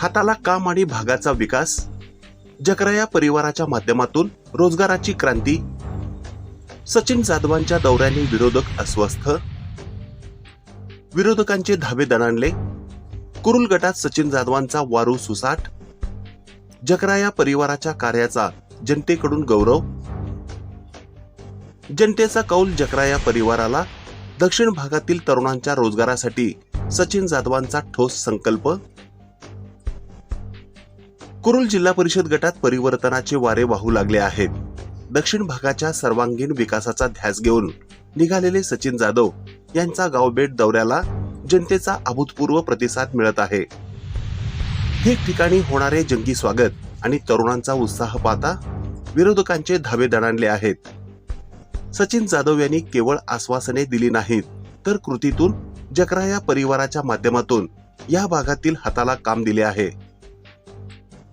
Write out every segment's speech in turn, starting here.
हाताला काम आणि भागाचा विकास, जकराया परिवाराच्या माध्यमातून रोजगाराची क्रांती, सचिन जाधवांच्या दौऱ्याने विरोधक अस्वस्थ, विरोधकांचे धाबे दणाणले, कुरुल गटात सचिन जाधवांचा वारू सुसाट, जकराया परिवाराच्या कार्याचा जनतेकडून गौरव, जनतेचा कौल जकराया परिवाराला, दक्षिण भागातील तरुणांच्या रोजगारासाठी सचिन जाधवांचा ठोस संकल्प, कुरुल जिल्हा परिषद गटात परिवर्तनाचे वारे वाहू लागले आहेत. दक्षिण भागाच्या सर्वांगीण विकासाचा ध्यास घेऊन निघालेले सचिन जाधव यांचा गावभेट दौऱ्याला जनतेचा अभूतपूर्व प्रतिसाद मिळत आहे. ठिकठिकाणी होणारे जंगी स्वागत आणि तरुणांचा उत्साह पाहता विरोधकांचे धाबे दणाणले आहेत. सचिन जाधव यांनी केवळ आश्वासने दिली नाहीत, तर कृतीतून जकराया परिवाराच्या माध्यमातून या भागातील हाताला काम दिले आहे.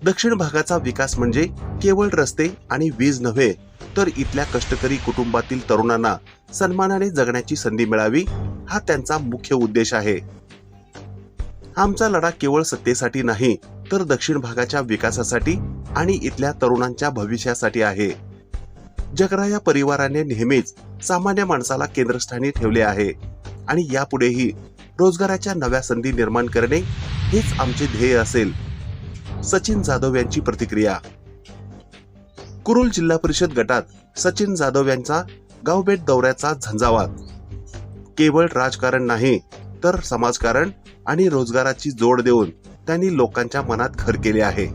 दक्षिण भागाचा विकास म्हणजे केवळ रस्ते आणि वीज नव्हे, तर इथल्या कष्टकरी कुटुंबातील तरुणांना सन्मानाने जगण्याची संधी मिळावी, हा त्यांचा मुख्य उद्देश आहे. आमचा लढा केवळ सत्तेसाठी नाही, तर दक्षिण भागाच्या विकासासाठी आणि इथल्या तरुणांच्या भविष्यासाठी आहे. जकराया परिवाराने नेहमीच सामान्य माणसाला केंद्रस्थानी ठेवले आहे आणि यापुढेही रोजगाराच्या नव्या संधी निर्माण करणे हेच आमचे ध्येय असेल. सचिन जाधव यांची प्रतिक्रिया. कुरुल जिल्हा परिषद गटात सचिन जाधव यांचा गावभेट दौऱ्याचा झंझावात केवळ राजकारण नाही, तर समाजकारण आणि रोजगाराची जोड देऊन त्यांनी लोकांच्या मनात घर केले आहे.